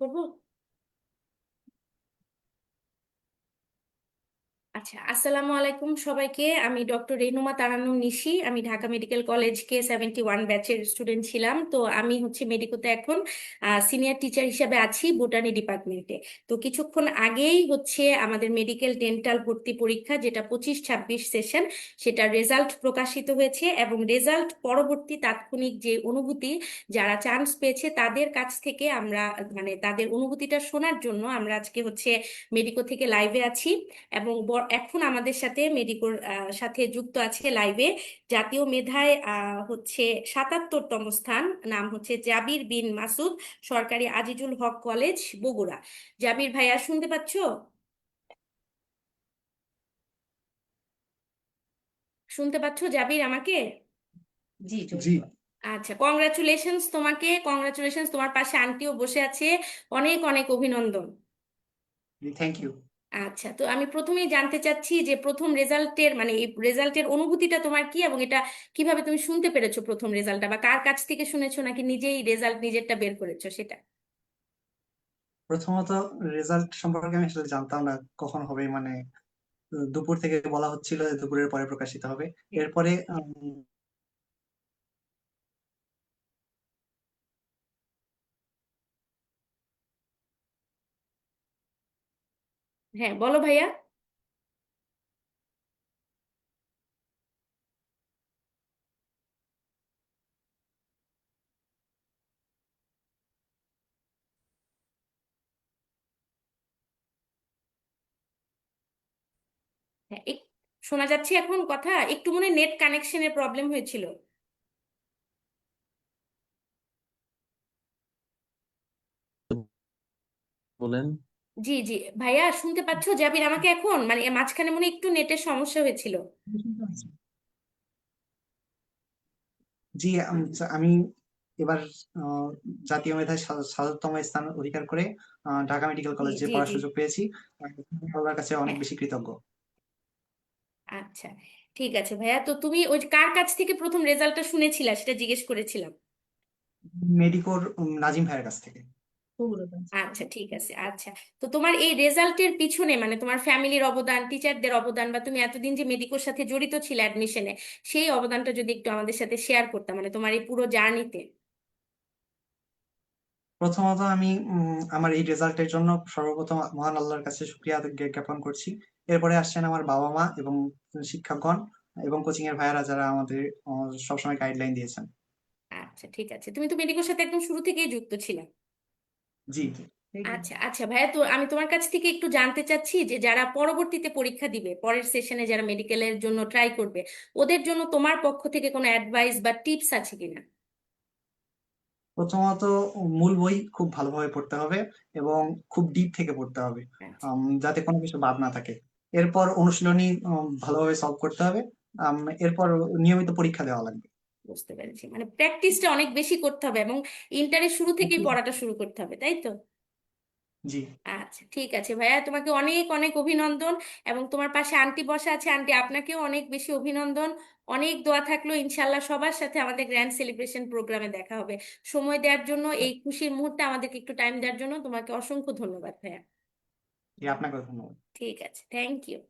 করবো। আচ্ছা, আসসালামু আলাইকুম সবাইকে। আমি ডক্টর রেনুমা তারান্নুম নিশি। আমি ঢাকা মেডিকেল কলেজ K71 ব্যাচের স্টুডেন্ট ছিলাম। তো আমি হচ্ছে মেডিকোতে এখন সিনিয়র টিচার হিসেবে আছি বোটানি ডিপার্টমেন্টে। তো কিছুক্ষণ আগেই হচ্ছে আমাদের মেডিকেল ডেন্টাল ভর্তি পরীক্ষা, যেটা 25-26 সেশন, সেটার রেজাল্ট প্রকাশিত হয়েছে। এবং রেজাল্ট পরবর্তী তাৎক্ষণিক যে অনুভূতি, যারা চান্স পেয়েছে তাদের কাছ থেকে আমরা মানে তাদের অনুভূতিটা শোনার জন্য আমরা আজকে হচ্ছে মেডিকো থেকে লাইভে আছি। এবং এখন আমাদের সাথে মেডিকোর সাথে যুক্ত আছে লাইভে জাতীয় মেধায় হচ্ছে 77তম স্থান, নাম হচ্ছে জাবির বিন মাসুদ, সরকারি আজিজুল হক কলেজ, বগুড়া। জাবির ভাইয়া শুনতে পাচ্ছো? শুনতে পাচ্ছো জাবির আমাকে? জি জি। আচ্ছা, কংগ্রাচুলেশনস তোমাকে, কংগ্রাচুলেশনস। তোমার পাশে আন্টিও বসে আছে, অনেক অনেক অভিনন্দন। Thank you. আচ্ছা, তো আমি প্রথমেই জানতে চাচ্ছি যে প্রথম রেজাল্টের মানে এই রেজাল্টের অনুভূতিটা তোমার কি, এবং এটা কিভাবে তুমি শুনতে পেরেছো প্রথম রেজাল্টটা, বা কার কাছ থেকে শুনেছো নাকি নিজেই রেজাল্ট নিজেরটা বের করেছো সেটা। প্রথমত, রেজাল্ট সম্পর্কে আমি আসলে জানতাম না কখন হবে, মানে দুপুর থেকে বলা হচ্ছিল যে দুপুরের পরে প্রকাশিত হবে। হ্যাঁ। এরপরে হ্যাঁ, বলো ভাইয়া। হ্যাঁ, শোনা যাচ্ছে এখন কথা? একটু মনে নেট কানেকশনের প্রবলেম হয়েছিল। বলেন। জি জি, ভাইয়া শুনতে পাচ্ছো জাবির আমাকে এখন? মানে মাঝখানে মনে হয় একটু নেটের সমস্যা হয়েছিল। জি, আমি এবার আহ, জাতীয় মেধায় 77তম স্থান অধিকার করে ঢাকা মেডিকেল জি কলেজে জি পড়ার জি। সুযোগ পেয়েছি। আল্লাহর কাছে অনেক হ্যাঁ। বেশি কৃতজ্ঞ। আচ্ছা, ঠিক আছে ভাইয়া। তো তুমি ওই যে কার কাছ থেকে প্রথম রেজাল্টটা শুনেছিলা সেটা জিজ্ঞেস করেছিলাম। মেডিকোর নাজিম ভাইয়ের কাছ থেকে। আচ্ছা, ঠিক আছে। আচ্ছা, তো তোমার এই রেজাল্টের পিছনে মানে তোমার ফ্যামিলির অবদান, টিচারদের অবদান, বা তুমি এতদিন যে মেডিকোর সাথে জড়িত ছিলে অ্যাডমিশনে, সেই অবদানটা যদি একটু আমাদের সাথে শেয়ার করতাম, মানে তোমার এই পুরো জার্নিতে। প্রথমত আমি আমার এই রেজাল্টের জন্য সর্বপ্রথম মহান আল্লাহর কাছে শুকরিয়া জ্ঞাপন করছি। এরপরে আসছেন আমার বাবা মা এবং শিক্ষকগণ এবং কোচিং এর ভাইয়েরা, যারা আমাদের সবসময় গাইডলাইন দিয়েছেন। আচ্ছা, ঠিক আছে। তুমি তো মেডিকোর সাথে একদম শুরু থেকেই যুক্ত ছিলে। জি জি। আচ্ছা আচ্ছা ভাইয়া, তো আমি তোমার কাছ থেকে একটু জানতে চাচ্ছি যে যারা পরবর্তীতে পরীক্ষা দিবে, পরের সেশনে যারা মেডিকেলের জন্য ট্রাই করবে, ওদের জন্য তোমার পক্ষ থেকে কোনো অ্যাডভাইস বা টিপস আছে কিনা? প্রথমত, মূল বই খুব ভালোভাবে পড়তে হবে এবং খুব ডিপ থেকে পড়তে হবে, আচ্ছা, যাতে কোনো কিছু বাদ না থাকে। এরপর অনুশীলনী ভালোভাবে সলভ করতে হবে। এরপর নিয়মিত পরীক্ষা দেওয়া লাগবে। বুঝতে পেরেছি। মানে প্র্যাকটিসটা অনেক বেশি করতে হবে এবং ইন্টারের শুরু থেকেই পড়াটা শুরু করতে হবে, তাই তো? জি। আচ্ছা, ঠিক আছে ভাইয়া, তোমাকে অনেক অনেক অভিনন্দন। এবং তোমার পাশে আন্টি বসা আছে, আন্টি আপনাকেও অনেক বেশি অভিনন্দন। অনেক দোয়া থাকলো, ইনশাল্লাহ সবার সাথে আমাদের গ্র্যান্ড সেলিব্রেশন প্রোগ্রামে দেখা হবে। সময় দেওয়ার জন্য, এই খুশির মুহূর্তে আমাদেরকে একটু টাইম দেওয়ার জন্য তোমাকে অসংখ্য ধন্যবাদ ভাইয়া। জি, আপনাকে ধন্যবাদ। ঠিক আছে, থ্যাংক ইউ।